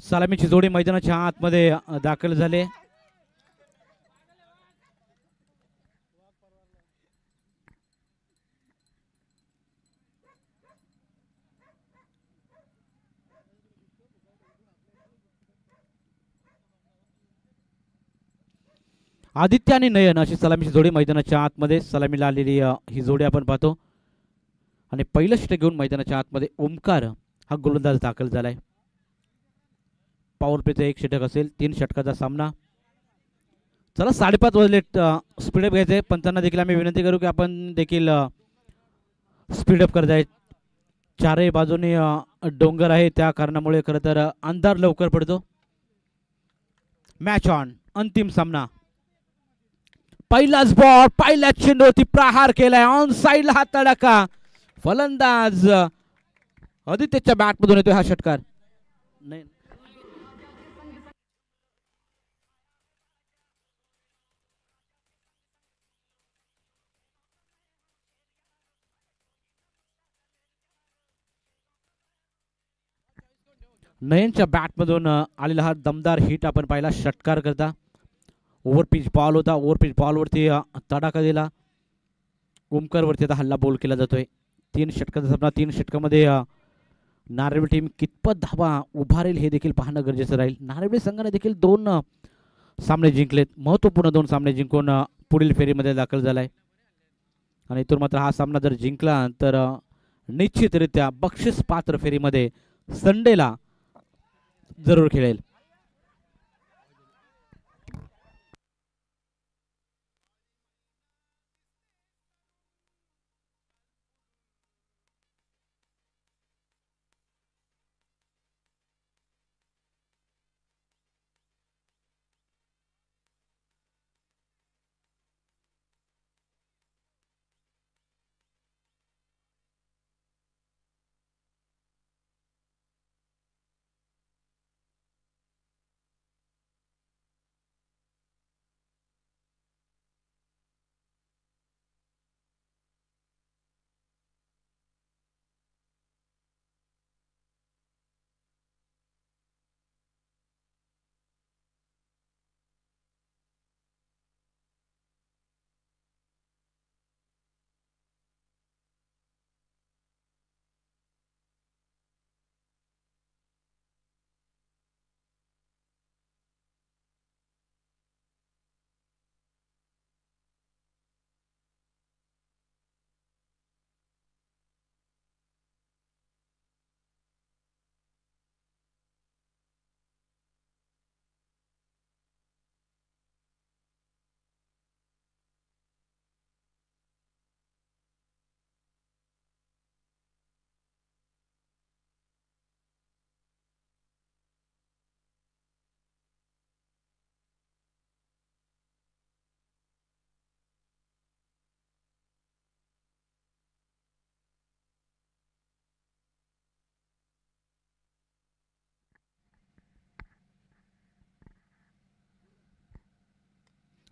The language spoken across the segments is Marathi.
सलामीची जोडी मैदानाच्या आतमध्ये दाखल झाले. आदित्य आणि नयन अशी सलामीची जोडी मैदानाच्या आतमध्ये सलामीला आलेली ही जोडी आपण पाहतो. आणि पहिलं षटक घेऊन मैदानाच्या आतमध्ये ओमकार हा गोलंदाज दाखल झालाय. पॉवर प्लेचं एक षटक असेल, 3 षटकाचा सामना. चला 5:30 वाजले, स्पीडअप घ्यायचंय. पंचांना देखील आम्ही विनंती करू की आपण देखील स्पीडअप करत आहेत. चारही बाजूने डोंगर आहे, त्या कारणामुळे खरं तर अंधार लवकर पडतो. मॅच ऑन, अंतिम सामना. पहिलाच बॉल, पहिल्याच चेंडूवरती प्रहार केलाय. ऑन साइडला हा तडाखा. फलंदाज आदित्यच्या बॅटमधून येतोय हा षटकार. नाही, नयनच्या बॅटमधून आलेला हा दमदार हिट आपण पाहिला षटकार करता. ओव्हरपिच बॉल होता. ओव्हरपिच बॉलवरती तडाखा दिला. ओमकारवरती आता हल्ला बोल केला जातोय. 3 षटकाचा सामना. 3 षटकामध्ये नारळी टीम कितपत धावा उभारेल हे देखील पाहणं गरजेचं राहील. नारळी संघाने देखील 2 सामने जिंकलेत. महत्त्वपूर्ण 2 सामने जिंकून पुढील फेरीमध्ये दाखल झालाय. आणि इथून मात्र हा सामना जर जिंकला तर निश्चितरित्या बक्षीस पात्र फेरीमध्ये संडेला जरूर खेळेल.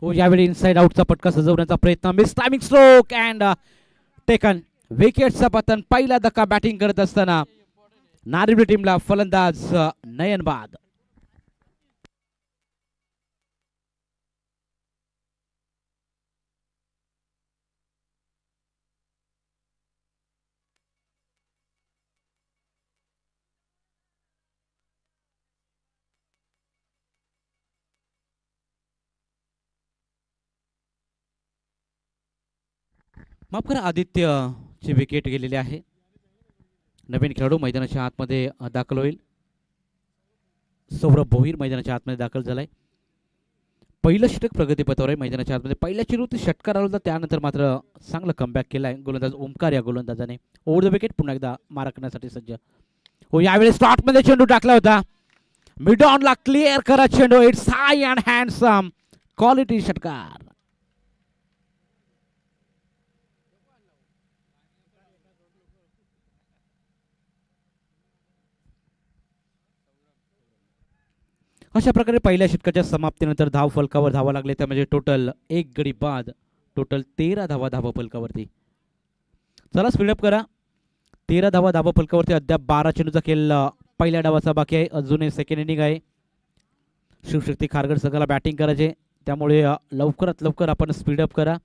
हो, यावेळी इनसाइड आउटचा पटका सजवण्याचा प्रयत्न. Miss timing stroke and taken. विकेटचा पतन. पहिला धक्का बॅटिंग करत असताना नारिवली टीमला फलंदाज नयन बाद. माफ करा, आदित्यची विकेट गेलेली आहे. नवीन खेळाडू मैदानाच्या आतमध्ये दाखल होईल. सौरभ भोईर मैदानाच्या आतमध्ये दाखल झालाय. पहिलं षटक प्रगतीपथावर आहे मैदानाच्या आतमध्ये. पहिल्या चेंडूवरती षटकार आला होता, त्यानंतर मात्र चांगला कमबॅक केलाय गोलंदाज ओमकार या गोलंदाजाने. ओव्हर द विकेट पुन्हा एकदा मारा करण्यासाठी सज्ज. हो, यावेळी स्लॉटमध्ये चेंडू टाकला होता. मिड ऑनला क्लिअर करा चेंडू. It's high and handsome. Quality षटकार. अशा प्रकारे पहिल्या षटकाच्या समाप्तीनंतर धाव फलकावर धावा लागले, त्यामध्ये टोटल 1 गडी बाद. टोटल 13 धावा धावा फलकावरती. चला स्पीडअप करा. 13 धावा धावा फलकावरती. अद्याप 12 चेंडूचा खेळ पहिल्या डावाचा बाकी आहे, अजूनही सेकंड इनिंग आहे. शिवशक्ती खारघर संघाला बॅटिंग करायचे, त्यामुळे लवकरात लवकर आपण स्पीडअप करा.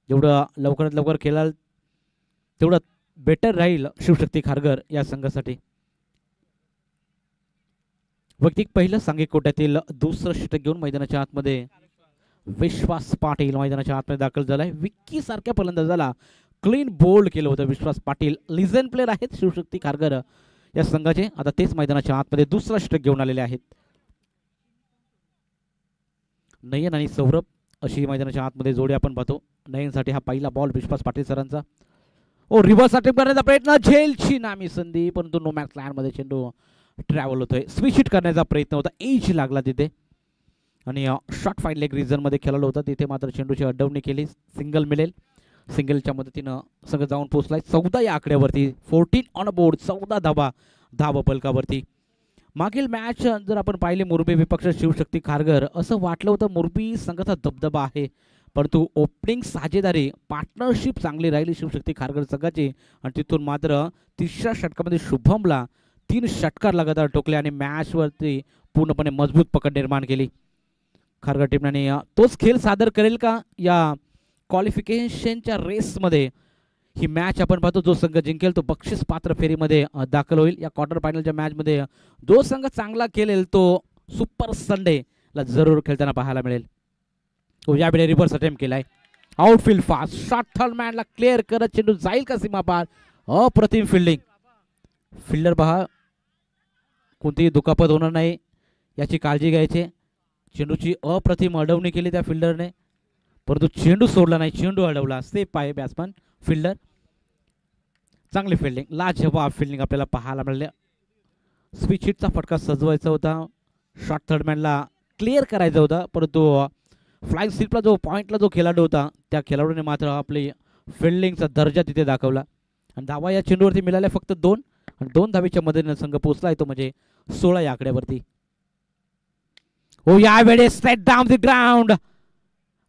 जेवढं लवकरात लवकर केलाल तेवढं बेटर राहील शिवशक्ती खारघर या संघासाठी. वैयक्तिक पहिलं सांघिक कोट्यातील दुसरं षटक घेऊन मैदानाच्या आतमध्ये विश्वास पाटील मैदानाच्या आतमध्ये दाखल झालाय. विक्की सारख्या फलंदाजाला क्लीन बोल्ड केलं होतं विश्वास पाटील. लिजन प्लेयर आहेत शिवशक्ती खारघर या संघाचे. आता तेच मैदानाच्या आतमध्ये दुसरा षटक घेऊन आलेले आहेत. नयन आणि सौरभ अशी मैदानाच्या आतमध्ये जोडी आपण पाहतो. नयनसाठी हा पहिला बॉल विश्वास पाटील सरांचा. ओ रिव्हर्स अटेम्प्ट करण्याचा प्रयत्न, झेलची नामी संधी, परंतु नो मॅक्स लँड मध्ये चेंडू ट्रॅव्हल होतोय. स्विच हिट करण्याचा प्रयत्न होता, एज लागला तिथे आणि शॉर्ट फाईट लेग रिझन मध्ये खेळलं होतं. तिथे मात्र चेंडूची अडवणी केली, सिंगल मिळेल. सिंगलच्या मदतीनं संघ जाऊन पोहोचलाय 14 या आकड्यावरती. 14 ऑन बोर्ड, 14 धावा फलकावरती. मागील मॅच जर आपण पाहिले मोरबी विपक्ष शिवशक्ती खारघर, असं वाटलं होतं मोरबी संघाचा दबदबा आहे, परंतु ओपनिंग साजेदारी पार्टनरशिप चांगली राहिली शिवशक्ती खारघर संघाची आणि तिथून मात्र तिसऱ्या षटकामध्ये शुभमला 3 षटकार लगातार ठोकले आणि मॅचवरती पूर्णपणे मजबूत पकड निर्माण केली. खारघर टीमने तोच खेळ सादर करेल का या क्वालिफिकेशनच्या रेसमध्ये? ही मॅच आपण पाहतो, जो संघ जिंकेल तो बक्षीस पात्र फेरीमध्ये दाखल होईल. या क्वार्टर फायनलच्या मॅचमध्ये जो संघ चांगला खेळेल तो सुपर संडेला जरूर खेळताना पाहायला मिळेल. यावेळी रिव्हर्स अटेम्प्ट केलाय, आउटफील्ड फास्ट शॉट, थर्ड मॅनला क्लिअर करत चेंडू जाईल का सीमा पार? अप्रतिम फिल्डिंग. फिल्डर पहा, कोणतीही दुखापत होणार नाही याची काळजी घ्यायची. चेंडूची अप्रतिम अडवणी केली त्या फिल्डरने, परंतु चेंडू सोडला नाही, चेंडू अडवला. सेफ आहे बॅट्समन फिल्डर. चांगली फिल्डिंग, लाजवाब फिल्डिंग आपल्याला पाहायला मिळाले. स्विच हिटचा फटका सजवायचा होता, शॉट थर्डमॅनला क्लिअर करायचा होता, परंतु फ्लाइंग स्लिपला जो पॉईंटला जो खेळाडू होता त्या खेळाडूने मात्र आपली फिल्डिंगचा दर्जा तिथे दाखवला आणि धावा या चेंडूवरती मिळाल्या फक्त 2 आणि 2 धावेच्या मदतीने संघ पोहोचला तो म्हणजे 16 या आकड्यावरती. यावेळेस स्ट्रेट डाऊन द ग्राउंड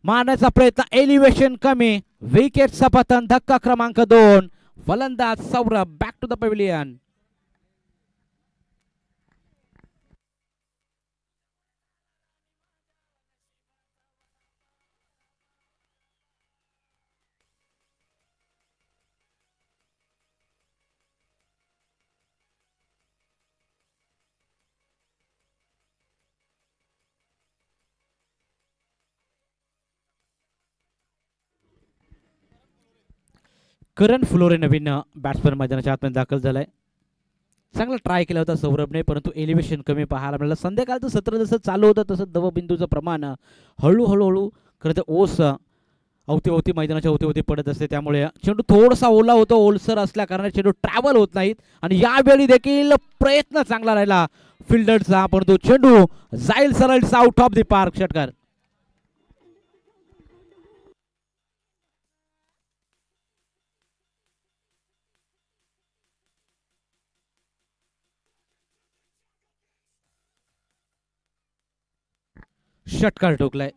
मारण्याचा प्रयत्न, एलिव्हेशन कमी, विकेटचा पतन, धक्का क्रमांक 2. फलंदाज Saurabh back to the pavilion. Karan फ्लोरे नवीन बॅट्समन मैदानाच्या आतमध्ये दाखल झालाय. चांगला ट्राय केला होता सौरभने, परंतु एलिव्हेशन कमी पाहायला मिळालं. संध्याकाळचं सत्र जसं चालू होतं तसं दवबिंदूचं प्रमाण हळूहळू खरं तर ओस अवतीभोवती मैदानाच्या अवतीभोवती पडत असते, त्यामुळे चेंडू थोडासा ओला होतो. ओलसर असल्या कारणाने चेंडू ट्रॅव्हल होत नाहीत आणि यावेळी देखील प्रयत्न चांगला राहिला फिल्डरचा, परंतु चेंडू जाईल सरळ आउट ऑफ द पार्क. षटकार. षटकार ठोकलाय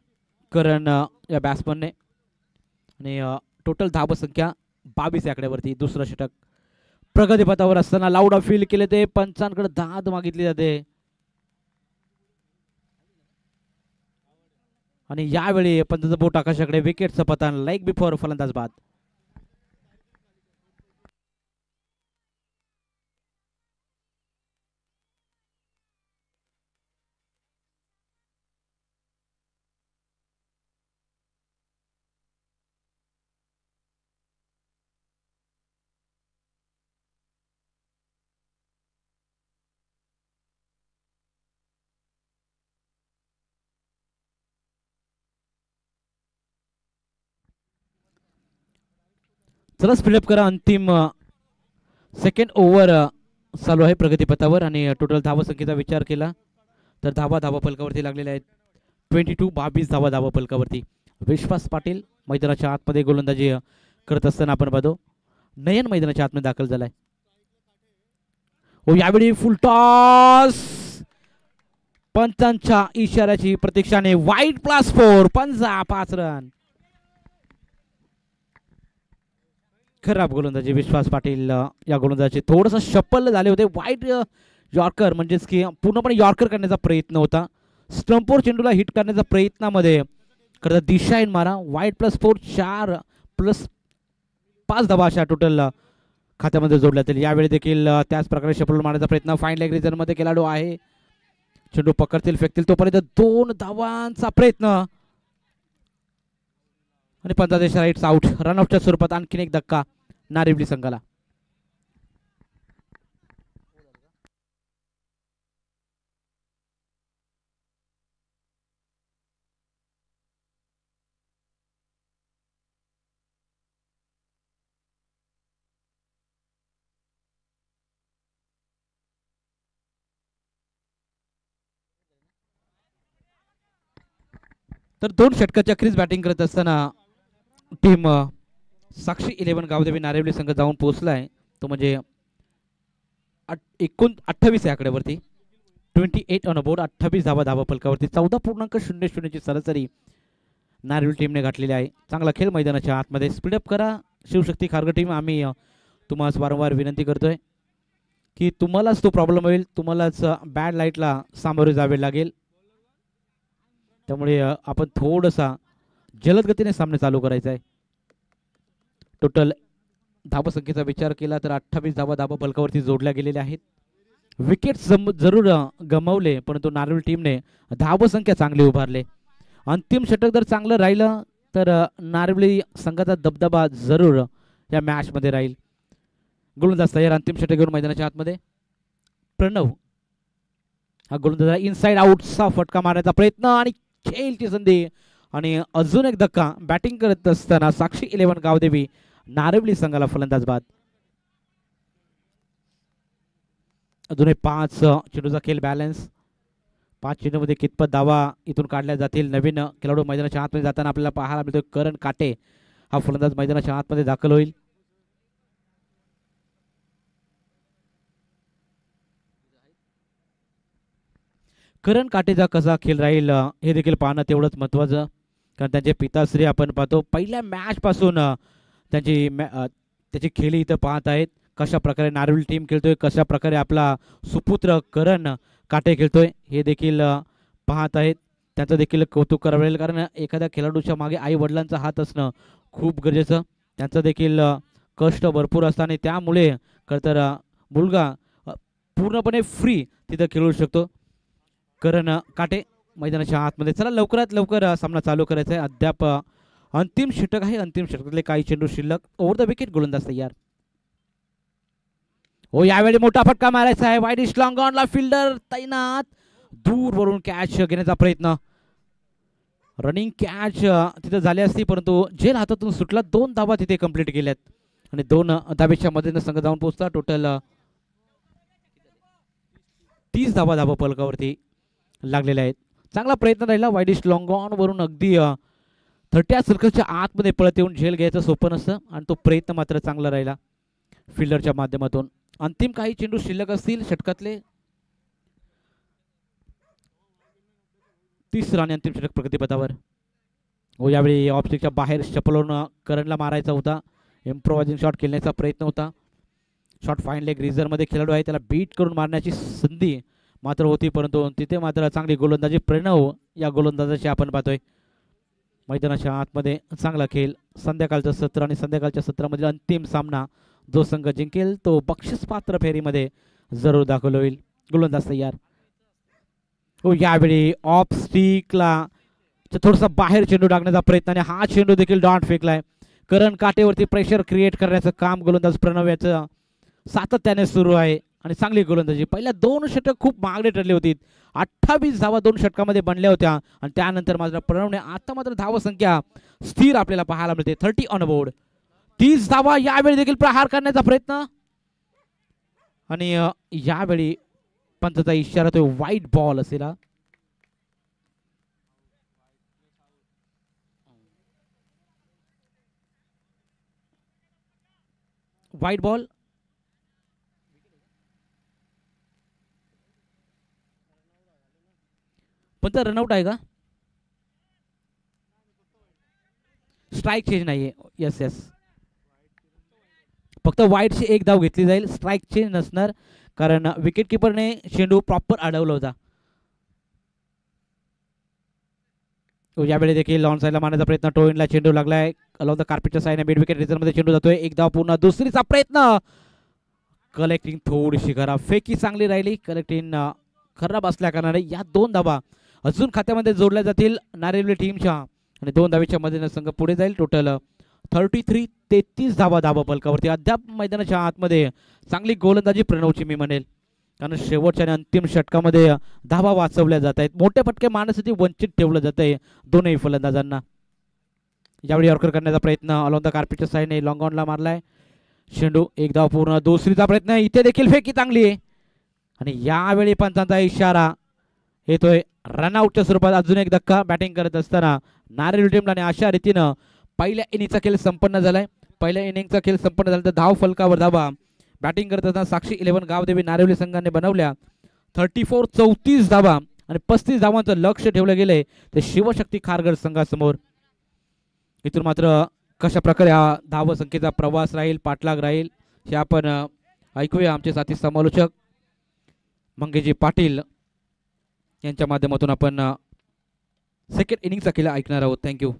करण या बॅट्समनने आणि टोटल धावसंख्या 22 आकड्यावरती. दुसरं षटक प्रगतीपथावर असताना लाऊड फील केले ते पंचांकडे दाद मागितली जाते आणि यावेळी पंचाचं बोट आकाशाकडे, विकेटचं पतन, लाईक बिफोर फलंदाज बाद. चला स्पीडअप करा. अंतिम सेकंड ओव्हर चालू आहे प्रगतीपथावर आणि टोटल धावसंख्येचा विचार केला तर धावा फलकावरती लागलेल्या आहेत 22 धावा फलकावरती. विश्वास पाटील मैदानाच्या आतमध्ये गोलंदाजी करत असताना आपण पाहतो. नयन मैदानाच्या आतमध्ये दाखल झालाय. यावेळी फुल टॉस, पंचांच्या इशाऱ्याची प्रतीक्षाने वाईट प्लस 4, 5 रन. खराब गोलंदाजी विश्वास पाटील या गोलंदाजी थोडंसं शप्पल झाले होते. वाईट यॉर्कर म्हणजेच की पूर्णपणे यॉर्कर करण्याचा प्रयत्न होता. स्टंपवर चेंडूला हिट करण्याच्या प्रयत्नामध्ये करता दिशाहीन मारा. वाईट +4 4+5 धावा अशा टोटल खात्यामध्ये जोडल्या जातील. यावेळी देखील त्याच प्रकारे शटल मारण्याचा प्रयत्न फाईन लेग रिजनमध्ये खेळाडू आहे. चेंडू पकडतील फेकतील तोपर्यंत 2 धावांचा प्रयत्न आणि 15 राईट्स आउट. रनआउटच्या स्वरूपात आणखीन एक धक्का नारिवली संघाला. तर 2 षटकाच्या क्रीज बॅटिंग करत असताना टीम साक्षी 11 गावदेवी नारिवली संघ जाऊन पोहोचलाय. तो म्हणजे 28 या आकड्यावरती 28 ऑन बोर्ड. 28 धावा फलकावरती 14.00 ची सरासरी नारिवली टीमने गाठलेली आहे. चांगला खेळ मैदानाच्या आतमध्ये. स्पीडअप करा शिवशक्ती खारघर टीम. आम्ही तुम्हाला वारंवार विनंती करतोय की तुम्हालाच तो प्रॉब्लेम होईल. तुम्हालाच बॅड लाईटला सामोरे जावे लागेल. त्यामुळे आपण थोडासा जलद गतीने सामने चालू करायचा आहे. टोटल धावसंख्येचा विचार केला तर 28 धावा फलकावरती जोडल्या गेलेल्या आहेत. विकेट्स जरूर गमावले परंतु नारिवली टीमने धावसंख्या चांगली उभारले. अंतिम षटक जर चांगलं राहिलं तर नारिवली संघाचा दबदबा जरूर या मॅच मध्ये राहील. गोलंदाज तयार. अंतिम षटक घेऊन मैदानाच्या आतमध्ये प्रणव हा गोलंदाज इनसाइड आउटचा फटका मारण्याचा प्रयत्न आणि खेळची संधी आणि अजून एक धक्का. बॅटिंग करत असताना साक्षी 11 गावदेवी नारिवली संघाला फलंदाज बाद. अजून 5 चेंडूचा खेळ बॅलन्स. 5 चेंडूमध्ये कितपत धावा इथून काढल्या जातील. नवीन खेळाडू मैदानाच्या आतमध्ये जाताना आपल्याला पाहायला मिळतो. करण काटे हा फलंदाज मैदानाच्या आतमध्ये दाखल होईल. करण काटेचा कसा खेळ राहील हे देखील पाहणं तेवढंच महत्त्वाचं. कारण त्यांचे पिताश्री आपण पाहतो पहिल्या मॅच पासून त्याची खेळी इथं पाहत आहेत. कशा प्रकारे नारिवली टीम खेळतोय, कशा प्रकारे आपला सुपुत्र करण काटे खेळतोय हे देखील पाहत आहेत. त्यांचं देखील कौतुक करावं लागेल. कारण एखाद्या खेळाडूच्या मागे आई वडिलांचा हात असणं खूप गरजेचं. त्यांचं देखील कष्ट भरपूर असतं आणि त्यामुळे तर मुलगा पूर्णपणे फ्री तिथं खेळू शकतो. करण काटे मैदानाच्या आतमध्ये. चला लवकरात लवकर सामना चालू करायचा आहे. अद्याप अंतिम षटक आहे. अंतिम षटकातले काही चेंडू शिल्लक. ओव्हर द विकेट गोलंदाज तयार. हो यावेळी मोठा फटका मारायचा आहे. वाईडिश लॉंग ऑनला फिल्डर तैनात. दूरवरून कॅच घेण्याचा प्रयत्न. रनिंग कॅच तिथे झाली असती परंतु झेल हातातून सुटला. 2 धावा तिथे कंप्लीट केल्यात आणि 2 धावेच्या मदतीने संघ जाऊन पोहोचला. टोटल 30 धावा फलकावरती लागलेले आहेत. चांगला प्रयत्न राहिला. वाईडिश लॉंग ऑन वरून अगदी 30 सर्कलच्या आतमध्ये पळत येऊन झेल घ्यायचं सोपं नसतं आणि तो प्रयत्न मात्र चांगला राहिला फिल्डरच्या माध्यमातून. अंतिम काही चेंडू शिल्लक असतील षटकातले. 30 रन अंतिम षटक प्रगतीपथावर. हो यावेळी ऑफस्टिकच्या बाहेर चपलून करणला मारायचा होता. इम्प्रोवायझिंग शॉट खेळण्याचा प्रयत्न होता. शॉट फाईन लेग रिझर्वमध्ये खेळाडू आहे त्याला बीट करून मारण्याची संधी मात्र होती परंतु तिथे मात्र चांगली गोलंदाजी प्रणव या गोलंदाजाची आपण पाहतोय. मैदानाच्या आतमध्ये चांगला खेळ. संध्याकाळचं सत्र आणि संध्याकाळच्या सत्रामधील अंतिम सामना जो संघ जिंकेल तो बक्षीस पात्र फेरीमध्ये जरूर दाखल होईल. गोलंदाज तयार. हो यावेळी ऑफ स्टिकला थोडासा बाहेर चेंडू टाकण्याचा प्रयत्न आणि हा चेंडू देखील डॉट फेकलाय. करण काटेवरती प्रेशर क्रिएट करण्याचं काम गोलंदाज प्रणव याचं सातत्याने सुरू आहे आणि चांगली गोलंदाजी. पहिल्या 2 षटक खूप महागडे ठरली होती. 28 धावा 2 षटकामध्ये बनल्या होत्या आणि त्यानंतर मात्र प्रणवने आता मात्र धावसंख्या स्थिर आपल्याला पाहायला मिळते. 30 ऑन बोर्ड. 30 धावा. यावेळी देखील प्रहार करण्याचा प्रयत्न आणि यावेळी पंचाचा इशारा तो वाईट बॉल असेल. वाईट बॉल. पण तर रनआउट आहे का? स्ट्राईक चेंज नाहीये. येस फक्त वाईटची एक धाव घेतली जाईल. स्ट्राईक चेंज नसणार कारण विकेट किपरने चेंडू प्रॉपर अडवला होता. यावेळी देखील लॉन साईडला मारण्याचा प्रयत्न, टोइनला चेंडू लागलाय अलॉंग द कार्पेटच्या साईडने मिड विकेट रिझनमध्ये चेंडू जातोय. एक धाव पूर्ण, दुसरीचा प्रयत्न, कलेक्टिंग थोडीशी खराब, फेकी चांगली राहिली, कलेक्टिंग खराब असल्या कारणाने या 2 धावा अजून खात्यामध्ये जोडल्या जातील नारिवली टीमच्या आणि 2 धावेच्या मदतीने संघ पुढे जाईल. टोटल 33 धावा धावा फलकावरती. अद्याप मैदानाच्या आतमध्ये चांगली गोलंदाजी प्रणवची मी म्हणेल, कारण शेवटच्या आणि अंतिम षटकामध्ये धावा वाचवल्या जात आहेत. मोठे फटके मारण्यासाठी वंचित ठेवलं जात आहे दोनही फलंदाजांना. यावेळी यॉर्कर करण्याचा प्रयत्न अलॉंग द कार्पेटच्या साईडने लॉंग ऑनला मारलाय चेंडू. एक धाव पूर्ण, दुसरीचा प्रयत्न, इथे देखील फेकी चांगली आहे आणि यावेळी पंचांचा इशारा येतोय रनआउटच्या स्वरूपात. अजून एक धक्का बॅटिंग करत असताना नारिवली टीमला आणि अशा रीतीनं पहिल्या इनिंगचा खेळ संपन्न झालाय. पहिल्या इनिंगचा खेळ संपन्न झाला तर धाव फलकावर धावा बॅटिंग करत असताना साक्षी 11 गावदेवी नारिवली संघाने बनवल्या. 34 धावा आणि 35 धावांचं लक्ष ठेवलं गेलंय ते शिवशक्ती खारघर संघासमोर. इथून मात्र कशा प्रकारे हा धाव संख्येचा प्रवास राहील, पाठलाग राहील, हे आपण ऐकूया आमचे साथी समालोचक मंगेजी पाटील यांच्या माध्यमातून. आपण सेकंड इनिंगचा खेळ ऐकणार आहोत. थँक्यू.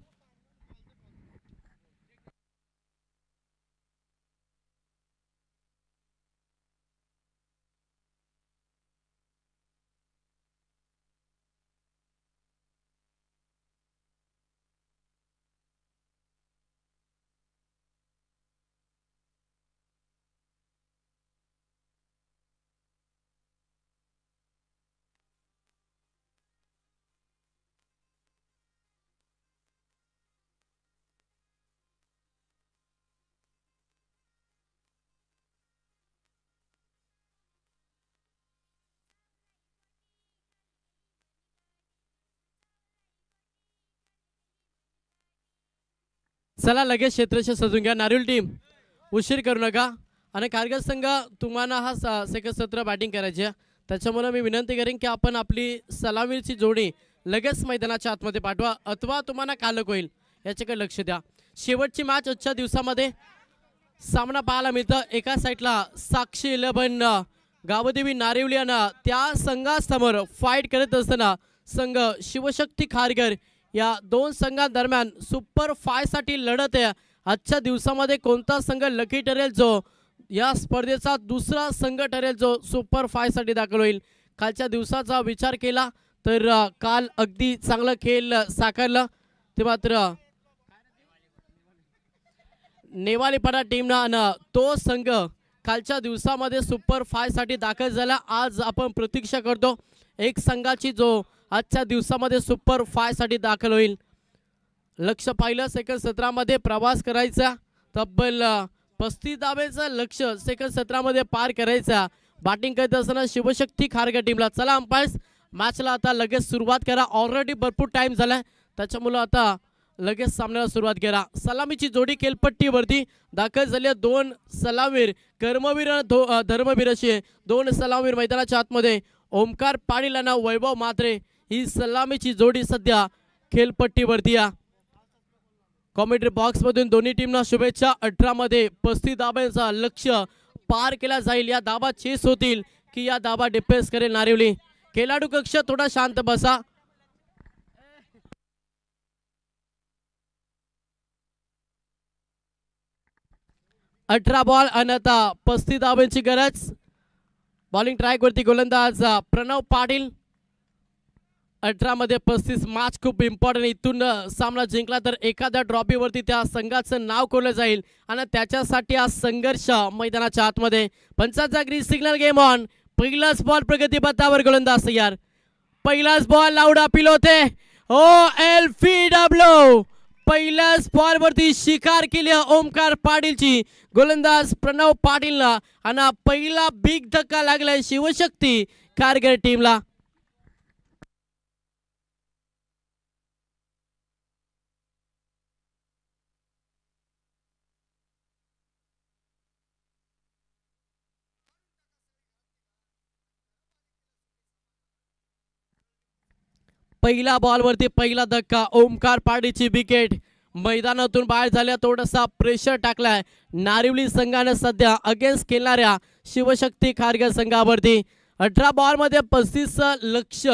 चला लगेच क्षेत्रशः सजून घ्या. नारिवली टीम उशीर करू नका आणि खारघर संघ तुम्हाला हा सेकंड सत्र बॅटिंग करायची आहे, त्याच्यामुळे मी विनंती करेन की आपण आपली सलामीची जोडी लगेच मैदानाच्या आतमध्ये पाठवा अथवा तुम्हाला कालक होईल याच्याकडे लक्ष द्या. शेवटची मॅच आजच्या दिवसामध्ये सामना पाहायला मिळतं. एका साईडला साक्षी 11 गावदेवी नारिवली आणि त्या संघासमोर फाईट करत असताना संघ शिवशक्ती खारघर या 2 संघांदरम्यान सुपर 5 साठी लढत आहे. आजच्या दिवसामध्ये कोणता संघ लकी ठरेल जो या स्पर्धेचा दुसरा संघ ठरेल जो सुपर 5 साठी दाखल होईल. कालच्या दिवसाचा विचार केला तर काल अगदी चांगला खेळ साकारला, ते मात्र नेवालीपाडा टीमना तो संघ कालच्या दिवसामध्ये सुपर 5 साठी दाखल झाला. आज आपण प्रतीक्षा करतो एक संघाची जो आजच्या दिवसामध्ये सुपर 5 साठी दाखल होईल. लक्ष पाहिलं सेकंड सत्रामध्ये प्रवास करायचा, तब्बल 35 धावेचं लक्ष सेकंड सत्रामध्ये पार करायचा. बॅटिंग करत असताना शिवशक्ती खारघर टीमला. चला अंपायर्स मॅचला आता लगेच सुरुवात करा. ऑलरेडी भरपूर टाइम झालाय, त्याच्यामुळे आता लगेच सामन्याला सुरुवात करा. सलामीची जोडी केलपट्टीवरती दाखल झाली. 2 सलामीर कर्मवीर आणि धर्मवीर असे 2 सलामीर मैदानाच्या आतमध्ये. ओमकार पाटील आणि वैभव म्हात्रे ही सलामीची जोडी सध्या खेळपट्टीवरती आहे. कॉमेंट्री बॉक्स मधून दोन्ही टीमना शुभेच्छा. 18 मध्ये 35 धाब्यांचा लक्ष पार केला जाईल. या धाबा चेस होतील की या धाबा डिफेन्स करेल नारिवली. खेळाडू कक्ष थोडा शांत बसा. अठरा बॉल आणि आता 35 धाब्यांची गरज. बॉलिंग ट्रॅक वरती गोलंदाज प्रणव पाटील. 18 मध्ये 35 मॅच खूप इम्पॉर्टंट. इथून सामना जिंकला तर एखाद्या ट्रॉफीवरती त्या संघाचं नाव कोरलं जाईल आणि त्याच्यासाठी हा संघर्ष मैदानाच्या आतमध्ये. पंचाचा ग्रीन सिग्नल गेम ऑन. पहिलाच बॉल प्रगतीपथावर गोलंदाज तयार. पहिलाच बॉल लाऊड अपील होते. OLPW पहिल्याच बॉल वरती शिकार केली ओमकार पाटीलची. गोलंदाज प्रणव पाटीलला आणि पहिला बिग धक्का लागलाय शिवशक्ती खारघर टीमला. पहिला बॉल वरती पहिला धक्का. ओमकार पाटीलची विकेट मैदानातून बाहेर झाल्या. थोडासा प्रेशर टाकलाय नारिवली संघाने सध्या अगेन्स्ट खेळणाऱ्या शिवशक्ती खारघर संघावरती. 18 बॉलमध्ये 35 लक्ष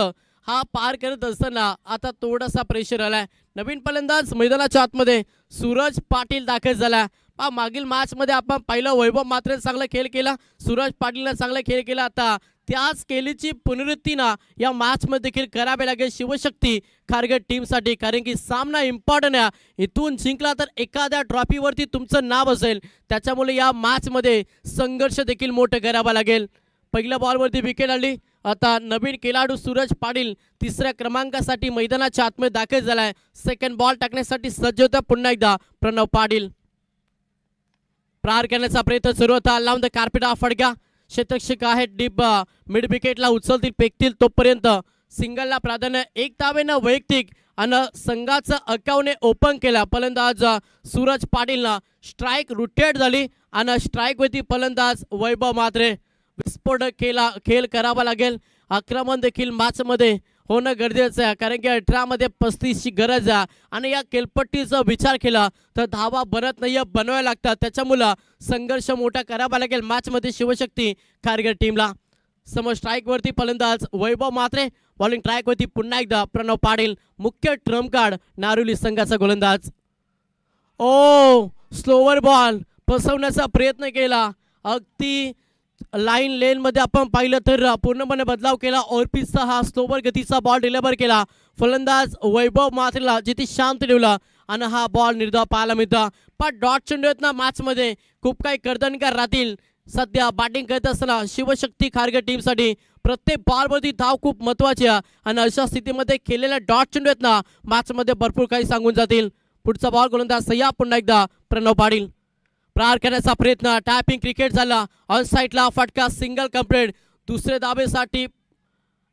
हा पार करत असताना आता थोडासा प्रेशर आलाय. नवीन फलंदाज मैदानाच्या आतमध्ये सूरज पाटील दाखल झाला. मागील मॅच मध्ये आपण पाहिलं वैभव मात्र चांगला खेळ केला, सूरज पाटीलने चांगला खेळ केला. आता त्याच खेळीची पुनरावृत्ती ना या मॅच मध्ये देखील करावे लागेल शिवशक्ती खारघर टीमसाठी, कारण की सामना इम्पॉर्टंट आहे. इथून जिंकला तर एखाद्या ट्रॉफीवरती तुमचं नाव असेल, त्याच्यामुळे या मॅच मध्ये संघर्ष देखील मोठं करावा लागेल. पहिल्या बॉलवरती विकेट आली. आता नवीन खेळाडू सूरज पाटील तिसऱ्या क्रमांकासाठी मैदानाच्या आतमध्ये दाखल झालाय. सेकंड बॉल टाकण्यासाठी सज्ज होता पुन्हा एकदा प्रणव पाटील. प्रहार करण्याचा प्रयत्न सुरू होता. लावून द कार्पेट हा फडका. क्षेत्ररक्षक आहे डीप मिड विकेटला उचलतील फेकतील तोपर्यंत सिंगलला प्राधान्य. एक धावेनं वैयक्तिक आणि संघाचं अकाउंटने ओपन केला. फलंदाज सूरज पाटीलला स्ट्राईक रोटेट झाली आणि स्ट्राईक वरती फलंदाज वैभव मात्रे. विस्फोटक खेळ करावा लागेल. आक्रमण देखील मॅच मध्ये होणं गरजेचं आहे, कारण की 18 मध्ये 35 ची गरज आहे आणि या खेळपट्टीचा विचार केला तर धावा बनत नाही, बनवायला लागतात. त्याच्यामुळे संघर्ष मोठा करावा लागेल मॅच मध्ये शिवशक्ती खारघर टीमला. समोर स्ट्राईक वरती फलंदाज वैभव मात्रे. बॉलिंग ट्रॅक वरती पुन्हा एकदा प्रणव पाटील. मुख्य ट्रम्प कार्ड नारुली संघाचा गोलंदाज. ओ स्लोवर बॉल फसवण्याचा प्रयत्न केला. अगदी लाईन लेन मध्ये आपण पाहिलं तर पूर्णपणे बदलाव केला. ऑर्पिसचा हा स्लोवर गतीचा बॉल डिलिव्हर केला. फलंदाज वैभव मात्रेला जिथे शांत ठेवला आणि हा बॉल निर्धाव पाहायला मिळतो. पण डॉट चेंडू आहेत ना मॅच मध्ये खूप काही कर्दनकार राहतील. सध्या बॅटिंग करत असताना शिवशक्ती खारघर टीमसाठी प्रत्येक बॉलवरती धाव खूप महत्वाची आहे आणि अशा स्थितीमध्ये खेळलेल्या डॉट चेंडू आहेत ना मॅच मध्ये भरपूर काही सांगून जातील. पुढचा बॉल गोलंदाज सह्या पुन्हा एकदा प्रणव पाटील. प्रहार करण्याचा प्रयत्न. टॅपिंग क्रिकेट झाला. ऑन साईडला फटका. Single complete. दुसरे दाबेसाठी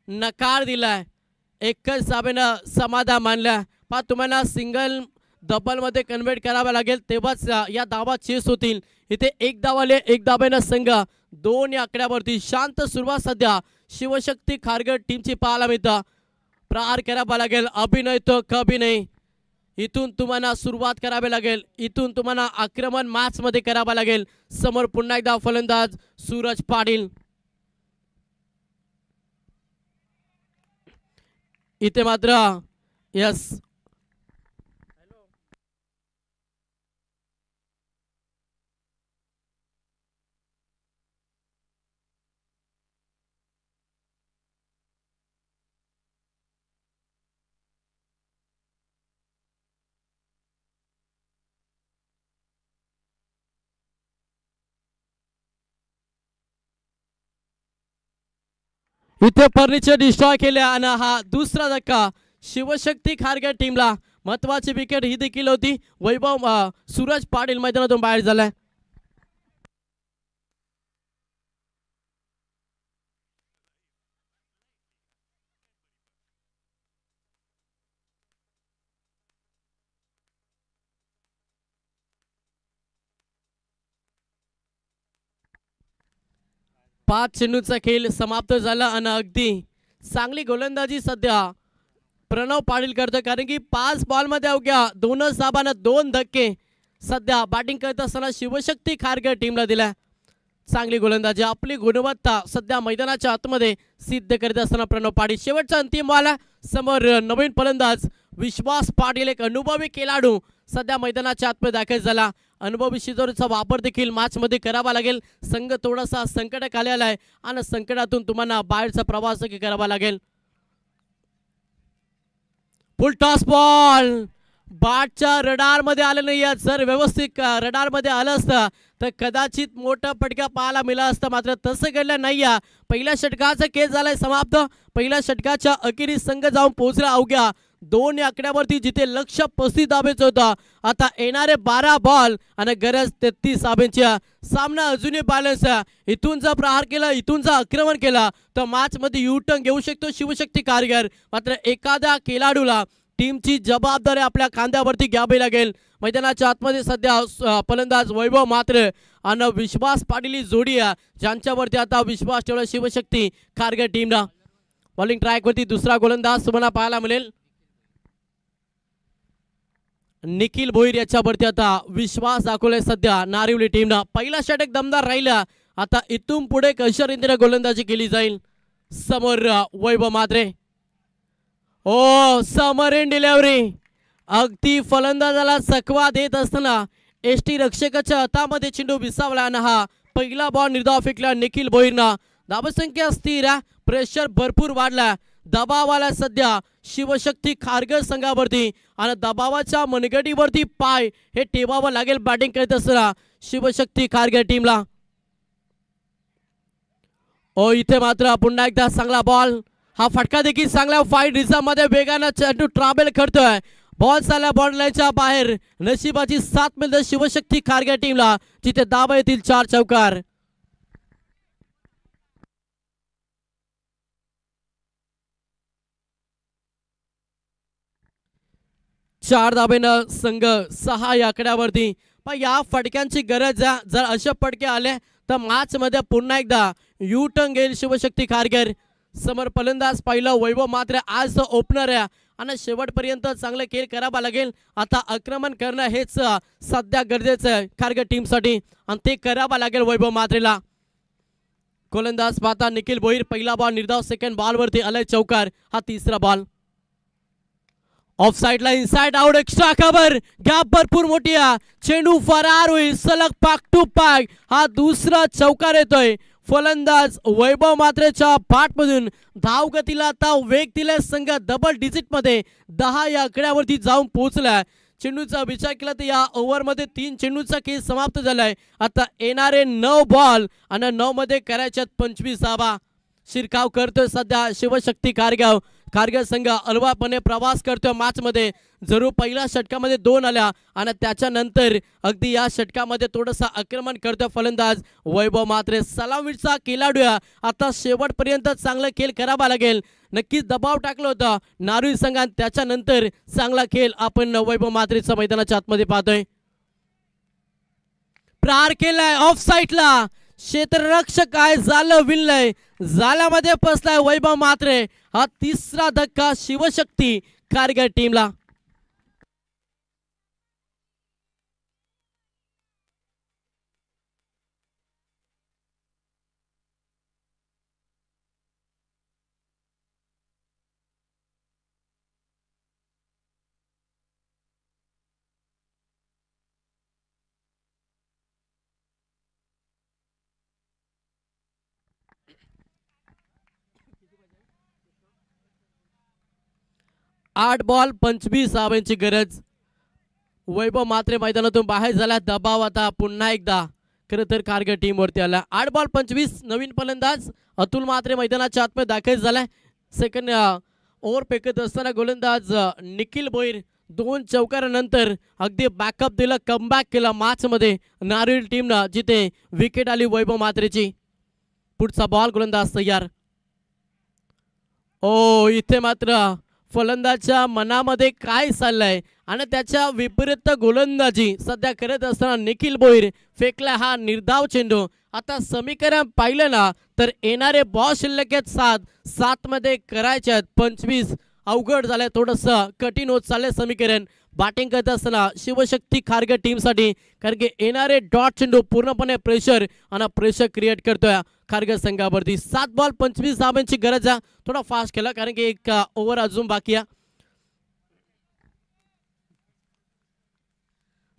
नकार दिलाय. एकच दाबेनं समाधान मानलं. पण तुम्हाला सिंगल डबल मध्ये कन्वर्ट करावा लागेल तेव्हाच या धावा चेस होतील. इथे एक धावाले एक धाब्यानं संघ 2 या आकड्यावरती. शांत सुरुवात सध्या शिवशक्ती खारघर टीमची पाहायला मिळतं. प्रहार करावा लागेल. अभिनय तो कभी नाही. इथून तुम्हाला सुरुवात करावी लागेल. इथून तुम्हाला आक्रमण मॅच मध्ये करावा लागेल. समोर पुन्हा एकदा फलंदाज सूरज पाटील. इथे मात्र यस इथे फर्निचर डिस्ट्रॉय केले आणि हा दुसरा धक्का शिवशक्ती खारघर टीमला. महत्वाची विकेट ही देखील होती. वैभव सूरज पाटील मैदानातून बाहेर झालाय. पाच चेंडूचा खेळ समाप्त झाला आणि अगदी चांगली गोलंदाजी सध्या प्रणव पाटील करतो, कारण की 5 बॉलमध्ये अवघ्या 2च धाबांना 2 धक्के सध्या बॅटिंग करत असताना शिवशक्ती खारघर टीमला दिला. चांगली गोलंदाजी. आपली गुणवत्ता सध्या मैदानाच्या आतमध्ये सिद्ध करत असताना प्रणव पाटील. शेवटचा अंतिम बॉल समोर नवीन फलंदाज विश्वास पाटील, एक अनुभवी खेळाडू सध्या मैदानाच्या आतमध्ये दाखल झाला. अनुभवी शिजोरीचा वापर देखील मॅच मध्ये करावा लागेल. संघ थोडासा संकटात आलेला आहे आणि संकटातून तुम्हाला बाहेरचा प्रवास करावा लागेल. फुल टॉस बॉल बॅटच्या रडार मध्ये आलं नाही. जर व्यवस्थित रडार मध्ये आलं असतं तर कदाचित मोठा फटका पाहायला मिळाला असता, मात्र तसं घडलं नाही. पहिल्या षटकाचा खेळ झालाय समाप्त. पहिल्या षटकाच्या अखेरीस संघ जाऊन पोहोचला अवघ्या 2 या आकड्यावरती, जिथे लक्ष 35 धाब्याचं होतं. आता येणारे 12 बॉल आणि गरज 33 धाब्यांची. सामना अजूनही बॅलन्स आहे. इथून जर प्रहार केला, इथून जर आक्रमण केला तर मॅच मध्ये यू टर्न घेऊ शकतो शिवशक्ती खारघर. मात्र एखाद्या खेळाडूला टीमची जबाबदारी आपल्या खांद्यावरती घ्यावी लागेल. मैदानाच्या आतमध्ये सध्या फलंदाज वैभव मात्र आणि विश्वास पाटील ही जोडी आहे, ज्यांच्यावरती आता विश्वास ठेवला शिवशक्ती खारघर टीमला. बॉलिंग ट्रॅक वरती दुसरा गोलंदाज तुम्हाला पाहायला मिळेल. निखिल भोईर याच्यावरती आता विश्वास दाखवलाय सध्या नारिवली टीमनं. पहिला षटक दमदार राहिला आता इथून पुढे कशा रीतीने गोलंदाजी केली जाईल. समोर वैभव म्हात्रे. ओ समोरील डिलेव्हरी अगदी फलंदाजाला चकवा देत असताना एसटी रक्षकाच्या हातामध्ये चेंडू विसावला आणि हा पहिला बॉल निर्धाव फेकला निखिल भोईरनं. धावसंख्या स्थिर आहे, प्रेशर भरपूर वाढला, दबावाला सध्या शिवशक्ती खारघर संघावरती आणि दबावाच्या मनगटीवरती पाय हे ठेवावं लागेल बॅटिंग करत असताना शिवशक्ती खारघर टीमला. ओ इथे मात्र पुन्हा एकदा चांगला बॉल, हा फटका देखील चांगला फाईट रिझर्व मध्ये वेगानं चेंडू ट्रॅव्हल करतोय. बॉल चालला बॉल लाईनच्या बाहेर, नशिबाची साथ मिळते शिवशक्ती खारघर टीमला जिथे दाबा येतील 4 चौकार. चार धाबेनं संघ 6 या आकड्यावरती. पण या फटक्यांची गरज आहे, जर असे फटके आले तर मॅच मध्ये पुन्हा एकदा यू टर्न घेईल शिवशक्ती खारघर. समोर फलंदाज पहिलं वैभव मात्र आज ओपनर आहे आणि शेवटपर्यंत चांगलं खेळ करावा लागेल. आता आक्रमण करणं हेच सध्या गरजेचं आहे खारघर टीमसाठी आणि ते करावं लागेल वैभव मात्रेला. गोलंदाज पाहता निखिल भोईर. पहिला बॉल निर्धाव, सेकंड बॉलवरती आलाय चौकार. हा तिसरा बॉल ऑफ साइडला inside out, extra cover, gap भरपूर मोठी आहे, चेंडू फरार होईल सलग पाक टू पाक. हा दुसरा चौकार येतोय. फलंदाज वैभव मात्रेच्या पाठमधून धाव गतीला आता वेग दिलाय संघ डबल डिजिट मध्ये 10 या आकड्यावरती जाऊन पोहोचलाय. चेंडूचा विचार केला तर या ओव्हरमध्ये 3 चेंडूचा खेळ समाप्त झालाय. आता येणारे 9 बॉल आणि 9 मध्ये करायच्यात 25 धावा. शिरकाव करतोय सध्या शिवशक्ती खारघर संघ अलवापणे प्रवास करतोय मॅच मध्ये. जरूर पहिल्या षटकामध्ये 2 आल्या आणि त्याच्यानंतर अगदी या षटकामध्ये थोडंसं आक्रमण करतोय फलंदाज वैभव मात्रे. सलामीचा खेळाडू आता शेवटपर्यंत चांगला खेळ करावा लागेल. नक्कीच दबाव टाकला होता नारुई संघात, त्याच्यानंतर चांगला खेळ आपण वैभव मात्रेचा मैदानाच्या आतमध्ये पाहतोय. प्रहार केलाय ऑफ साइडला, क्षेत्ररक्षक काय झालं विणलंय, जाल्यामध्ये फसलाय वैभव मात्रे. हा तिसरा धक्का शिवशक्ती खारघर टीमला. आठ बॉल 25 धावांची गरज. वैभव मात्रे मैदानातून बाहेर झाला. दबाव आता पुन्हा एकदा खरं तर खारघर टीम वरती आला. 8 बॉल 25. नवीन फलंदाज अतुल म्हात्रे मैदानाच्या आतमध्ये दाखल झालाय. सेकंड ओव्हर फेकत असताना गोलंदाज निखिल भोईर 2 चौकारानंतर अगदी बॅकअप दिला, कमबॅक केला मॅच मध्ये नारुई टीमनं जिथे विकेट आली वैभव मात्रेची. पुढचा बॉल गोलंदाज तयार. ओ इथे मात्र फलंदाजच्या मनामध्ये काय चाललंय आणि त्याच्या विपरीत गोलंदाजी सध्या करत असताना निखिल भोईर फेकला हा निर्धाव चेंडू. आता समीकरण पाहिलं ना तर येणारे बॉल शिल्लक आहेत 7 मध्ये करायचे आहेत 25. अवघड झालंय, थोडंसं कठीण होत चाललंय समीकरण बॅटिंग करत असताना शिवशक्ती खारघर टीमसाठी. कारण की येणारे डॉट चेंडू पूर्णपणे प्रेशर आणि प्रेशर क्रिएट करतोय खारघर संघावरती. 7 बॉल 25 धावांची गरज आहे. थोडा फास्ट केला कारण की एक ओव्हर अजून बाकी आहे.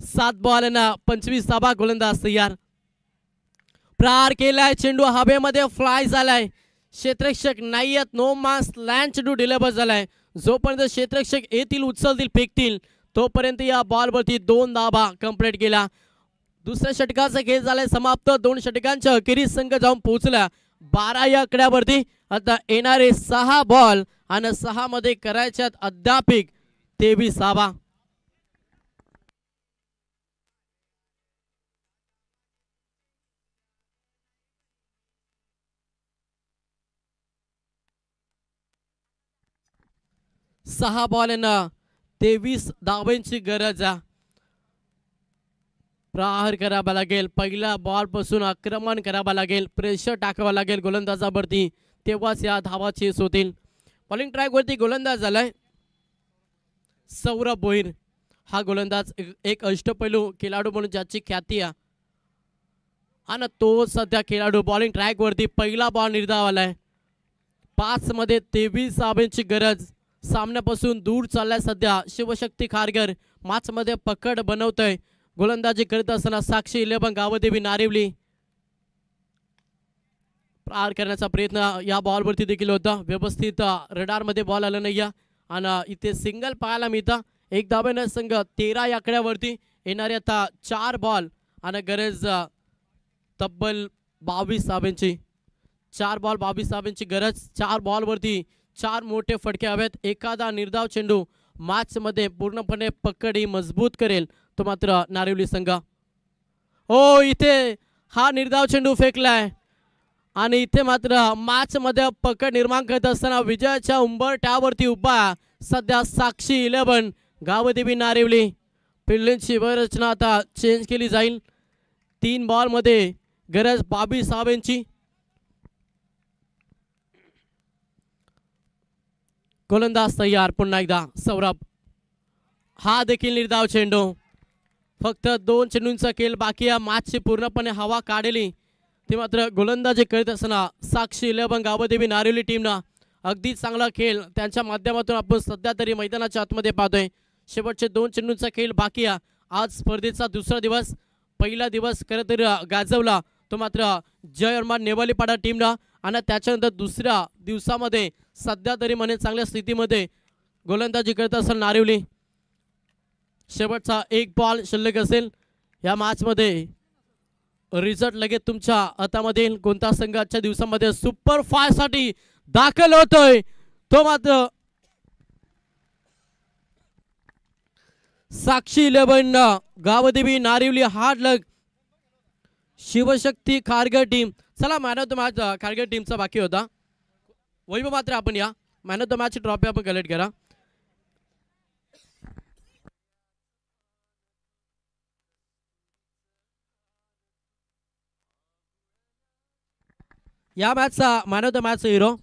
7 बॉल ना 25 धावा. गोलंदाज तयार. प्रहार केलाय, चेंडू हवेमध्ये फ्लाय झालाय. क्षेत्ररक्षक नाही आहेत, नो मास लँड चेंडू डिलिव्हर झालाय. जोपर्यंत क्षेत्ररक्षक येतील, उचलतील, फेकतील तोपर्यंत या बॉलवरती 2 धावा कंप्लीट केला. दुसऱ्या षटकाचा खेळ झालाय समाप्त. 2 षटकांच्या अखेरीस संघ जाऊन पोहोचला 12 या आकड्यावरती. आता येणारे 6 बॉल आणि 6 मध्ये करायच्यात अद्याप 23 धावा. सहा बॉल ना 23 धावांची गरज आहे. प्रहार करावा लागेल. पहिला बॉल पासून आक्रमण करावा लागेल, प्रेशर टाकावा लागेल गोलंदाजावरती, तेव्हाच या धावा चेस होतील. बॉलिंग ट्रॅक वरती गोलंदाज झालाय सौरभ भोईर. हा गोलंदाज एक अष्टपैलू खेळाडू म्हणून ज्याची ख्याती आहे. आणि तो सध्या खेळाडू बॉलिंग ट्रॅक वरती पहिला बॉल निर्धाव आलाय. 5 मध्ये 23 धावांची गरज. सामन्यापासून दूर चाललाय सध्या शिवशक्ती खारघर. मॅच मध्ये पकड बनवतोय. गोलंदाजी करत असताना साक्षी 11 गावदेवी नारिवली पार करण्याचा प्रयत्न या बॉलवरती देखील होता. व्यवस्थित रडार मध्ये बॉल आला नाही आणि इथे सिंगल पाहायला मिळतं. एक धाब्याने संघ 13 या आकड्यावरती. येणारे आता 4 बॉल आणि गरज तब्बल 22 धाब्यांची. 4 बॉल 22 धाब्यांची गरज. 4 बॉलवरती 4 मोठे फटके हवेत. एखादा निर्धाव चेंडू मॅच मध्ये पूर्णपणे पकड ही मजबूत करेल तो मात्र नारिवली संघ. हो इथे हा निर्धाव चेंडू फेकलाय आणि इथे मात्र मॅच मध्ये पकड निर्माण करत असताना विजयाच्या उंबरठ्यावरती उभा सध्या साक्षी 11 गावदेवी नारिवली. फिल्डिंगची रचना आता चेंज केली जाईल. 3 बॉल मध्ये गरज 22 धावांची. गोलंदाज तयार. पुन्हा एकदा सौरभ. हा देखील निर्धाव चेंडू. फक्त 2 चेंडूंचा खेळ बाकी या मॅचची पूर्णपणे हवा काढली. ते मात्र गोलंदाजी करत असताना साक्षी 11 गावदेवी नारिवली टीमनं अगदी चांगला खेळ त्यांच्या माध्यमातून आपण सध्या तरी मैदानाच्या आतमध्ये पाहतोय. शेवटचे 2 चेंडूंचा खेळ बाकी आहे. आज स्पर्धेचा दुसरा दिवस. पहिला दिवस खरं तर गाजवला तो मात्र जय हनुमान नेवालीपाडा टीमनं आणि त्याच्यानंतर दुसऱ्या दिवसामध्ये सध्या तरी म्हणे चांगल्या स्थितीमध्ये गोलंदाजी करत असेल नारिवली. शेवटचा 1 बॉल शिल्लक असेल या मॅचमध्ये. रिझल्ट लगेच तुमच्या हातामध्ये. कोणता संघ आजच्या दिवसामध्ये सुपर 5 साठी दाखल होतोय तो मात्र Sakshi 11 Gavdevi Narivali hard luck Shivshakti Kharghar team. चला man of the match Kharghar टीमचा बाकी होता. वैभव मात्र आपण या man of the match trophy आपण कलेक्ट करा. या मॅचचा man of the match hero